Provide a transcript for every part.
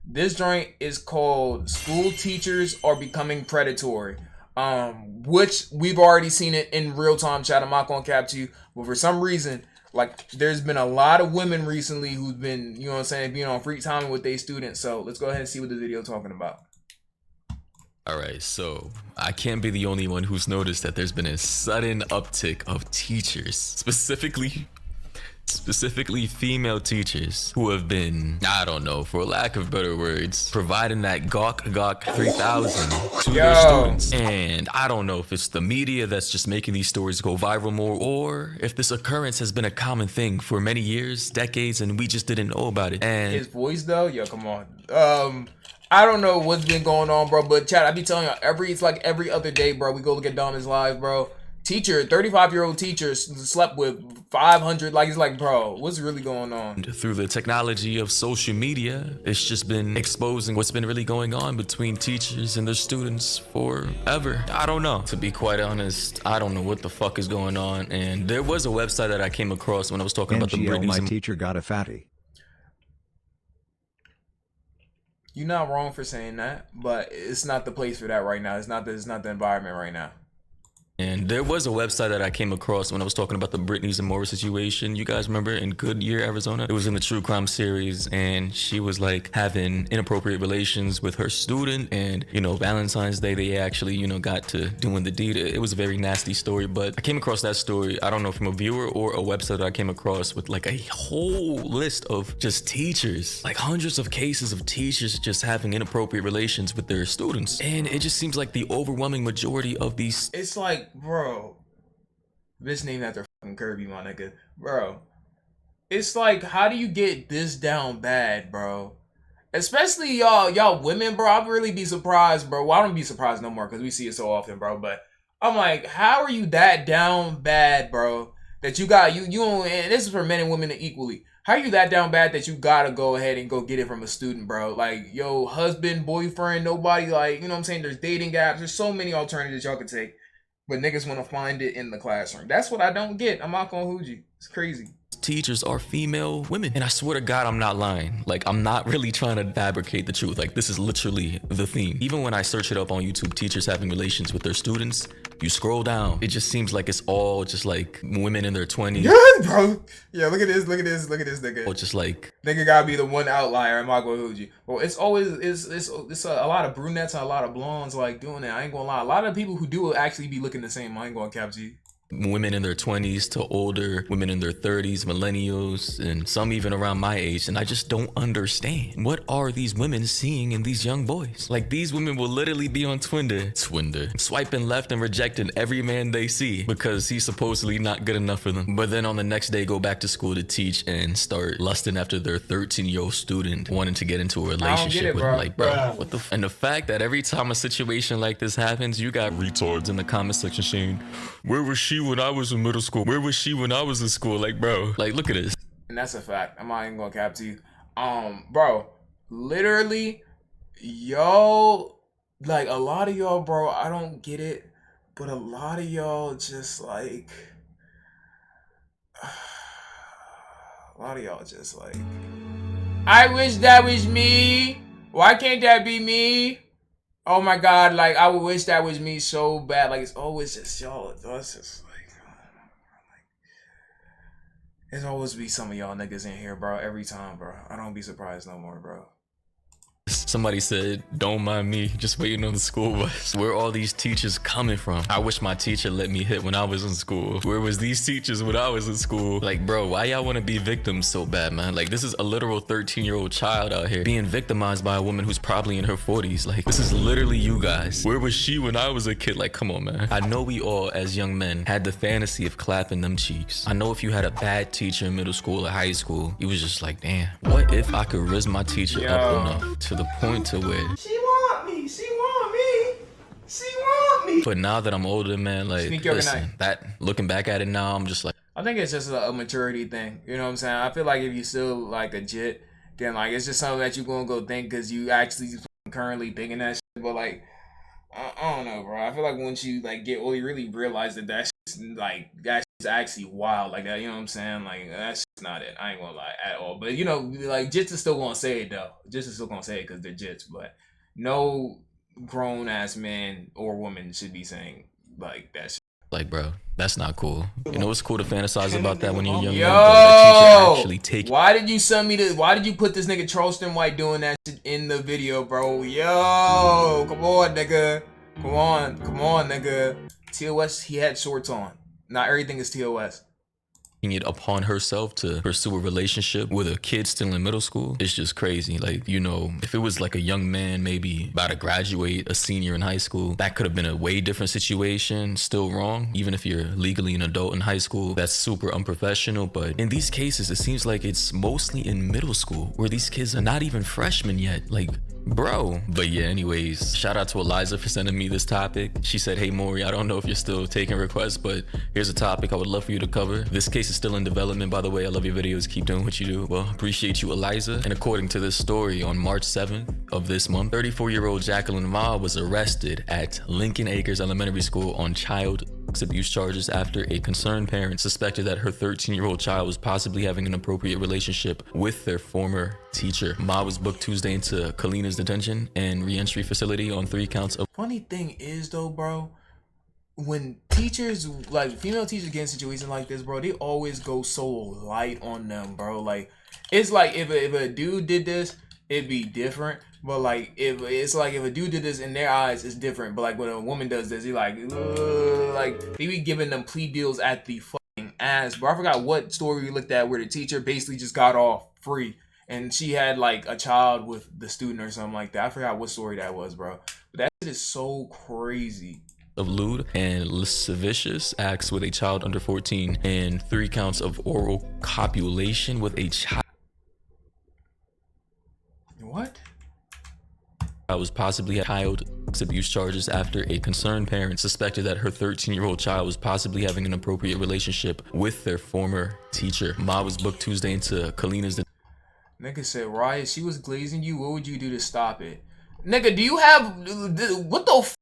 This joint is called School Teachers Are Becoming Predatory. Which we've already seen it in real time, chat. I'm not gonna cap to you, but for some reason, like there's been a lot of women recently who've been, you know what I'm saying, being on free time with their students. So let's go ahead and see what the video talking about. All right, so I can't be the only one who's noticed that there's been a sudden uptick of teachers, specifically female teachers who have been, I don't know, for lack of better words, providing that gawk 3000 to their students. And I don't know if it's the media that's just making these stories go viral more, or if this occurrence has been a common thing for many years, decades, and we just didn't know about it. And his voice though, yo, come on. I don't know what's been going on, bro, but chat, I be telling y'all, it's like every other day, bro. We go look at Donna's live, bro. Teacher, 35-year-old teacher slept with 500. Like, it's like, bro, what's really going on? Through the technology of social media, it's just been exposing what's been really going on between teachers and their students forever. I don't know. To be quite honest, I don't know what the fuck is going on. And there was a website that I came across when I was talking about the Britneys. My teacher got a fatty. You're not wrong for saying that, but it's not the place for that right now. It's not the environment right now. And there was a website that I came across when I was talking about the Britney Zamora situation. You guys remember in Goodyear, Arizona? It was in the true crime series, and she was like having inappropriate relations with her student. And, you know, Valentine's Day, they actually, you know, got to doing the deed. It was a very nasty story, but I came across that story, I don't know, from a viewer or a website that I came across with like a whole list of just teachers, like hundreds of cases of teachers just having inappropriate relations with their students. And it just seems like the overwhelming majority of these, it's like, bro, this named after fucking Kirby, my nigga. Bro, it's like, how do you get this down bad, bro? Especially y'all women, bro. I'd really be surprised, bro. Well, I don't be surprised no more because we see it so often, bro. But I'm like, how are you that down bad, bro? That you got, you and this is for men and women equally. How are you that down bad that you gotta go ahead and go get it from a student, bro? Like, yo, husband, boyfriend, nobody, like, you know what I'm saying? There's dating apps. There's so many alternatives y'all could take. But niggas want to find it in the classroom. That's what I don't get. I'm not gonna hold you. It's crazy. Teachers are female women. And I swear to God, I'm not lying. Like, I'm not really trying to fabricate the truth. Like, this is literally the theme. Even when I search it up on YouTube, teachers having relations with their students, you scroll down, it just seems like it's all just like women in their 20s. Yeah, bro. Yeah, look at this nigga. Or just like, nigga gotta be the one outlier. I'm not gonna hold you. Well, it's always, it's a lot of brunettes and a lot of blondes like doing that. I ain't gonna lie. A lot of people who do actually be looking the same. I ain't gonna cap you. Women in their 20s to older, women in their 30s, millennials, and some even around my age, and I just don't understand. What are these women seeing in these young boys? Like, these women will literally be on Twinder, swiping left and rejecting every man they see because he's supposedly not good enough for them. But then on the next day, go back to school to teach and start lusting after their 13-year-old student, wanting to get into a relationship with him. Like, bro, what the f? And the fact that every time a situation like this happens, you got retards in the comment section saying, where was she when I was in middle school? Where was she when I was in school? Like, bro, like, look at this. And that's a fact. I'm not even gonna cap to you. Bro, literally, y'all, like, a lot of y'all, bro, I don't get it, but a lot of y'all just like, a lot of y'all just like, I wish that was me. Why can't that be me? Oh my God, like, I would wish that was me so bad. Like, it's always just y'all. It's just like, there's always be some of y'all niggas in here, bro. Every time, bro. I don't be surprised no more, bro. Somebody said, don't mind me, just waiting on the school bus. Where are all these teachers coming from? I wish my teacher let me hit when I was in school. Where was these teachers when I was in school? Like, bro, why y'all want to be victims so bad, man? Like, this is a literal 13-year-old child out here being victimized by a woman who's probably in her 40s. Like, this is literally you guys. Where was she when I was a kid? Like, come on, man. I know we all, as young men, had the fantasy of clapping them cheeks. I know if you had a bad teacher in middle school or high school, you was just like, damn, what if I could raise my teacher up enough to the point to where she want me, she want me, she want me. But now that I'm older, man, like, listen, that looking back at it now, I'm just like, I think it's just a maturity thing. You know what I'm saying? I feel like if you still like a jit, then like it's just something that you gonna go think because you actually currently thinking that shit. But like, I don't know, bro. I feel like once you like get old, you really realize that that's like that is actually wild like that. You know what I'm saying? Like that's not it. I ain't gonna lie at all. But you know, like Jits is still gonna say it though. Jits is still gonna say it because they're Jits. But no grown ass man or woman should be saying like that shit. Like, bro, that's not cool. You know what's cool to fantasize about that when you're young? Yo, the teacher actually take. Why did you send me to? Why did you put this nigga Charleston White doing that shit in the video, bro? Yo, come on, nigga. Come on, nigga. TOS, he had shorts on. Not everything is TOS. It upon herself to pursue a relationship with a kid still in middle school. It's just crazy. Like, you know, if it was like a young man maybe about to graduate, a senior in high school, that could have been a way different situation. Still wrong, even if you're legally an adult in high school. That's super unprofessional. But in these cases, it seems like it's mostly in middle school where these kids are not even freshmen yet. Like, bro. But yeah, anyways, shout out to Eliza for sending me this topic. She said, hey Maury, I don't know if you're still taking requests, but here's a topic I would love for you to cover. This case is still in development, by the way. I love your videos. Keep doing what you do. Well, appreciate you, Eliza. And according to this story, on March 7th of this month, 34-year-old Jacqueline Ma was arrested at Lincoln Acres Elementary School on child abuse charges after a concerned parent suspected that her 13-year-old child was possibly having an inappropriate relationship with their former teacher. Ma was booked Tuesday into Kalina's detention and reentry facility on 3 counts of. Funny thing is though, bro, when teachers, like female teachers get in situations like this, bro, they always go so light on them, bro. Like it's like if a dude did this, it'd be different. But like if a dude did this in their eyes, it's different. But like when a woman does this, he like they be giving them plea deals at the fucking ass. Bro, I forgot what story we looked at where the teacher basically just got off free and she had like a child with the student or something like that. I forgot what story that was, bro. But that shit is so crazy. Of lewd and lascivious acts with a child under 14 and 3 counts of oral copulation with a child. What? I was possibly had child abuse charges after a concerned parent suspected that her 13-year-old child was possibly having an inappropriate relationship with their former teacher. Ma was booked Tuesday into Kalina's. Nigga said, Riot, she was glazing you. What would you do to stop it? Nigga, do you have what the fuck?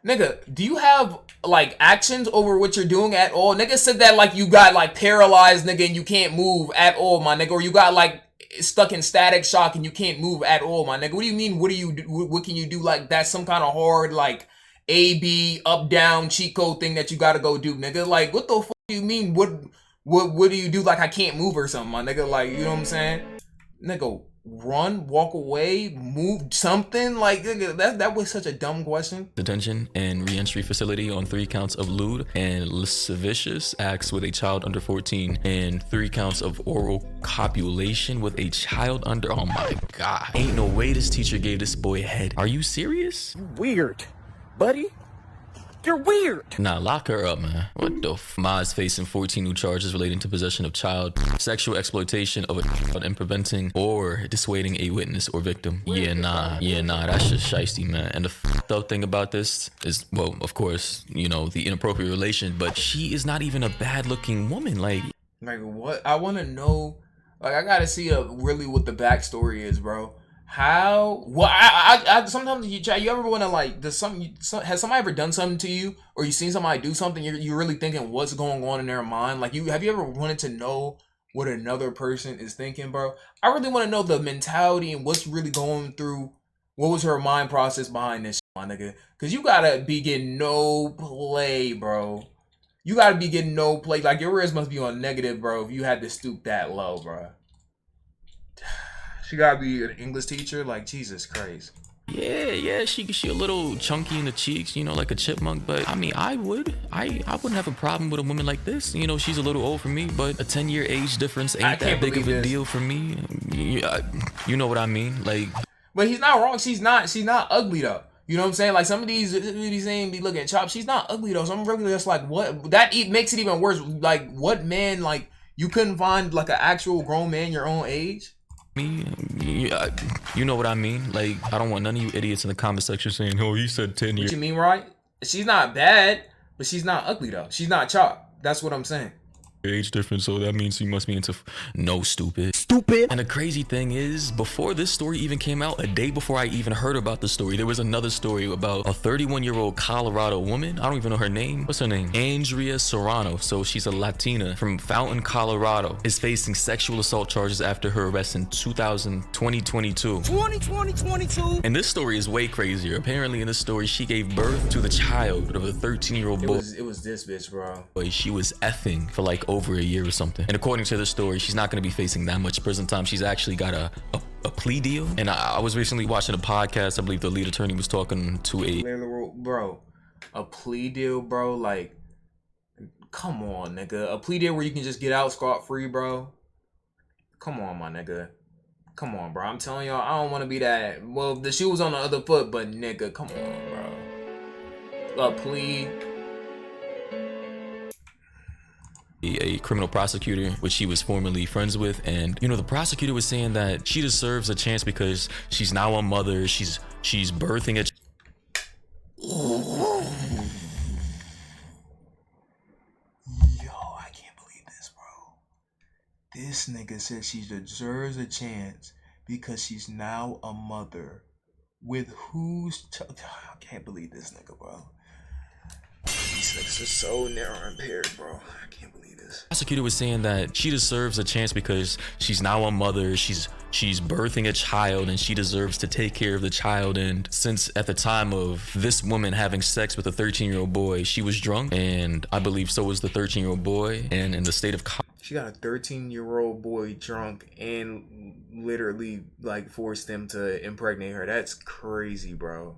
Nigga, do you have like actions over what you're doing at all? Nigga said that like you got like paralyzed, nigga, and you can't move at all, my nigga, or you got like stuck in static shock and you can't move at all, my nigga. What do you mean? What do you do? What can you do? Like that's some kind of hard like A/B up down cheat code thing that you gotta go do, nigga. Like what the fuck do you mean? What do you do? Like I can't move or something, my nigga. Like you know what I'm saying, nigga. Run, walk away, move something like that was such a dumb question. Detention and reentry facility on 3 counts of lewd and lascivious acts with a child under 14 and 3 counts of oral copulation with a child under. Oh my god, ain't no way this teacher gave this boy head. Are you serious? Weird, buddy. You're weird. Nah, lock her up, man. What the f? Ma is facing 14 new charges relating to possession of child, sexual exploitation of a child, and preventing or dissuading a witness or victim. Yeah, nah, that's just shiesty, man. And the f***ed up thing about this is, well, of course, you know, the inappropriate relation, but she is not even a bad-looking woman. Like what? I want to know. Like, I gotta see really what the backstory is, bro. How? Well, I sometimes you ever want to like, has somebody ever done something to you, or you seen somebody do something? You're really thinking what's going on in their mind. Like, have you ever wanted to know what another person is thinking, bro? I really want to know the mentality and what's really going through. What was her mind process behind this, my nigga? Cause you gotta be getting no play, bro. You gotta be getting no play. Like your risk must be on negative, bro. If you had to stoop that low, bro. She gotta be an English teacher, like Jesus Christ. Yeah, she a little chunky in the cheeks, you know, like a chipmunk. But I mean, I wouldn't have a problem with a woman like this. You know, she's a little old for me, but a 10-year age difference ain't that big of a deal for me. You know what I mean? Like, but he's not wrong. She's not ugly though. You know what I'm saying? Like some of these saying be looking chopped. She's not ugly though. So I'm really just like, what? That makes it even worse. Like, what man? Like, you couldn't find like an actual grown man your own age? Me, you know what I mean? Like, I don't want none of you idiots in the comment section saying, oh, he said 10 years. What you mean, right? She's not bad, but she's not ugly though. She's not chopped. That's what I'm saying. Age difference, so that means he must be into no, stupid. stupid. And the crazy thing is, before this story even came out, a day before I even heard about the story, there was another story about a 31-year-old Colorado woman. I don't even know her name. What's her name? Andrea Serrano. So she's a Latina from Fountain, Colorado, is facing sexual assault charges after her arrest in 2022. And this story is way crazier. Apparently in this story, she gave birth to the child of a 13-year-old boy. It was this bitch, bro. She was effing for like over a year or something. And according to the story, she's not going to be facing that much prison time. She's actually got a plea deal. And I was recently watching a podcast. I believe the lead attorney was talking to a plea deal, bro. Like, come on, nigga. A plea deal where you can just get out scot-free, bro. Come on, my nigga. Come on, bro. I'm telling y'all, I don't want to be that. Well, the shoe was on the other foot, but nigga, come on, bro. A plea. A criminal prosecutor, which she was formerly friends with, and you know, the prosecutor was saying that she deserves a chance because she's now a mother. She's birthing a. Yo, I can't believe this, bro. This nigga said she deserves a chance because she's now a mother. With whose child? I can't believe this nigga, bro. These niggas are so narrow impaired, bro. I can't believe this. Prosecutor was saying that she deserves a chance because she's now a mother. She's birthing a child and she deserves to take care of the child. And since at the time of this woman having sex with a 13-year-old boy, she was drunk, and I believe so was the 13-year-old boy. And in the state of she got a 13-year-old boy drunk and literally like forced them to impregnate her. That's crazy, bro.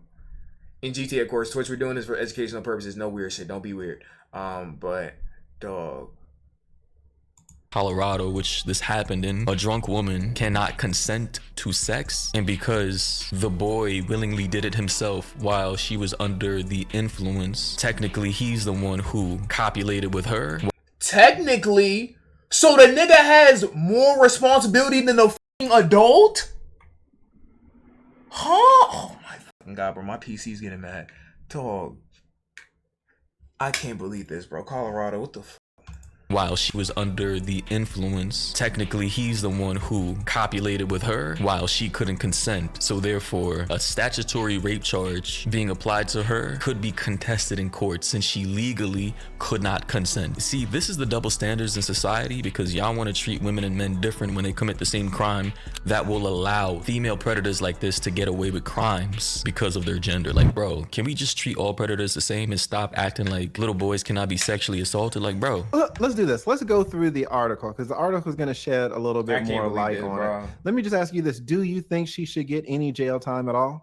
In GTA, of course, Twitch, we're doing this for educational purposes. No weird shit. Don't be weird. But dog. Colorado, which this happened in, a drunk woman cannot consent to sex, and because the boy willingly did it himself while she was under the influence, technically he's the one who copulated with her. Technically? So the nigga has more responsibility than the fucking adult? Huh? Oh my fucking god, bro. My PC's getting mad. Dog. I can't believe this, bro. Colorado, what the fuck? While she was under the influence, technically he's the one who copulated with her while she couldn't consent. So therefore, a statutory rape charge being applied to her could be contested in court since she legally could not consent. See, this is the double standards in society because y'all want to treat women and men different when they commit the same crime that will allow female predators like this to get away with crimes because of their gender. Like, bro, can we just treat all predators the same and stop acting like little boys cannot be sexually assaulted? Like, bro. Let's do this. Let's go through the article because the article is going to shed a little bit more light on it. Let me just ask you this. Do you think she should get any jail time at all?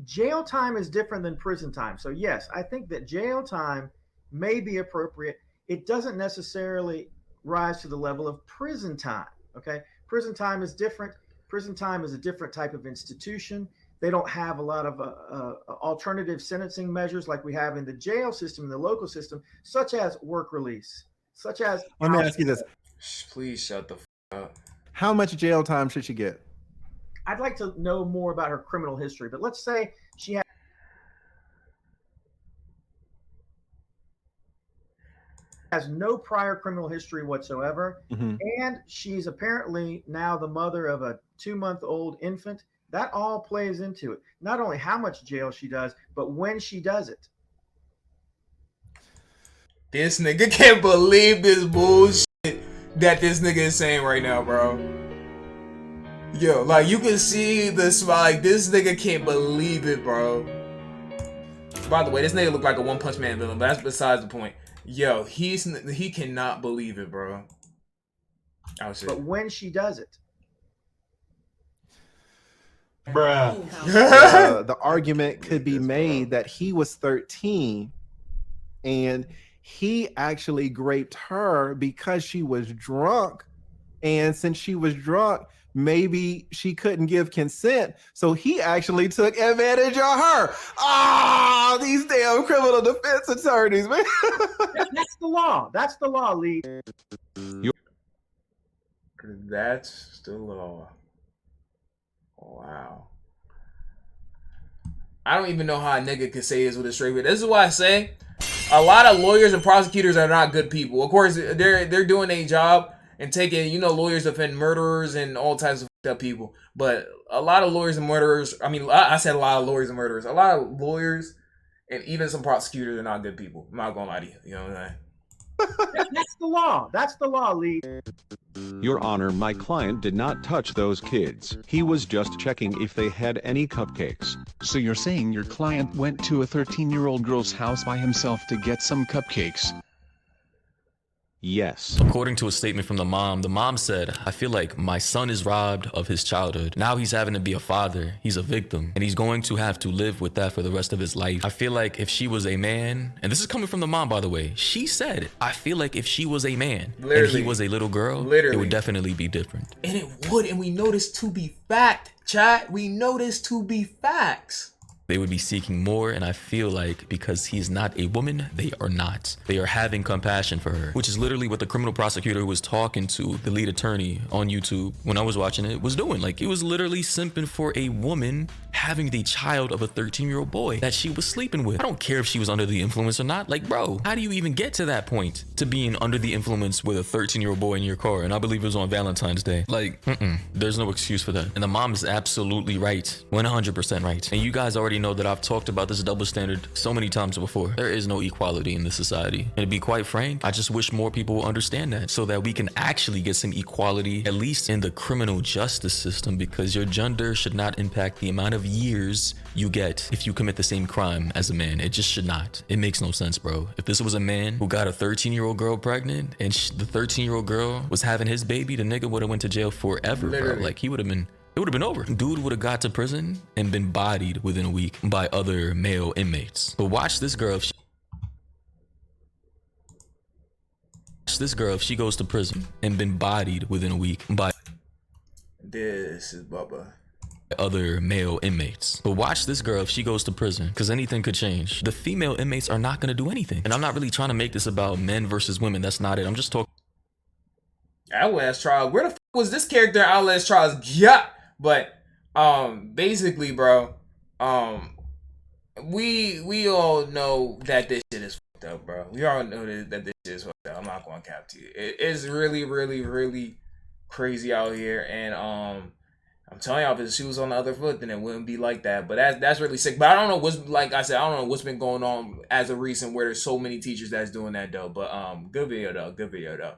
Jail time is different than prison time. So yes, I think that jail time may be appropriate. It doesn't necessarily rise to the level of prison time. Okay. Prison time is different. Prison time is a different type of institution. They don't have a lot of alternative sentencing measures like we have in the jail system, in the local system, such as work release, such as... Let me ask you this. Please shut the fuck up. How much jail time should she get? I'd like to know more about her criminal history, but let's say she has no prior criminal history whatsoever, and she's apparently now the mother of a 2-month-old infant. That all plays into it. Not only how much jail she does, but when she does it. This nigga can't believe this bullshit that this nigga is saying right now, bro. Yo, like, you can see this, like, this nigga can't believe it, bro. By the way, this nigga look like a One Punch Man villain, but that's besides the point. Yo, he cannot believe it, bro. Oh, shit. But when she does it. Bruh. The argument could be made that he was 13 and he actually raped her because she was drunk. And since she was drunk, maybe she couldn't give consent. So he actually took advantage of her. Ah, these damn criminal defense attorneys, man. That's the law. That's the law, Lee. That's the law. Wow. I don't even know how a nigga could say this with a straight face. This is why I say a lot of lawyers and prosecutors are not good people. Of course, they're doing a job. and taking, you know, lawyers defend murderers and all types of fucked up people. But a lot of lawyers and murderers, I mean, I said a lot of lawyers and murderers. A lot of lawyers and even some prosecutors are not good people. I'm not gonna lie to you. You know what I'm saying? That's the law. That's the law, Lee. Your Honor, my client did not touch those kids. He was just checking if they had any cupcakes. So you're saying your client went to a 13-year-old girl's house by himself to get some cupcakes? Yes. According to a statement from the mom said, I feel like my son is robbed of his childhood. Now he's having to be a father. He's a victim. And he's going to have to live with that for the rest of his life. I feel like if she was a man, and this is coming from the mom, by the way, she said, I feel like if she was a man and he was a little girl, it would definitely be different. And it would, and we know this to be fact, chat. We know this to be facts. They would be seeking more, and I feel like because he's not a woman, they are not. They are having compassion for her, which is literally what the criminal prosecutor who was talking to the lead attorney on YouTube when I was watching it was doing. Like, he was literally simping for a woman having the child of a 13-year-old boy that she was sleeping with. I don't care if she was under the influence or not. Like, bro, how do you even get to that point to being under the influence with a 13-year-old boy in your car? And I believe it was on Valentine's Day. Like, there's no excuse for that. And the mom is absolutely right, 100% right. And you guys already know that I've talked about this double standard so many times before. There is no equality in this society. And to be quite frank, I just wish more people will understand that so that we can actually get some equality, at least in the criminal justice system, because your gender should not impact the amount of years you get if you commit the same crime as a man. It just should not. It makes no sense, bro. If this was a man who got a 13-year-old girl pregnant and the 13-year-old girl was having his baby, the nigga would have went to jail forever, bro. Like, he would have been, it would have been over. Dude would have got to prison and been bodied within a week by other male inmates. But watch this girl. If she goes to prison and been bodied within a week by This is Bubba. other male inmates. But watch this girl if she goes to prison, because anything could change. The female inmates are not going to do anything. And I'm not really trying to make this about men versus women. That's not it. I'm just talking. Outlast Trials. Where the fuck was this character in Outlast Trials? Yeah. But basically, bro, we all know that this shit is fucked up, bro. We all know that this shit is fucked up. I'm not going to cap to you. It is really, really, really crazy out here, and I'm telling y'all, if his shoes on the other foot, then it wouldn't be like that. But that's really sick. But I don't know what's, like I said, I don't know what's been going on as of recent where there's so many teachers that's doing that though. But good video though.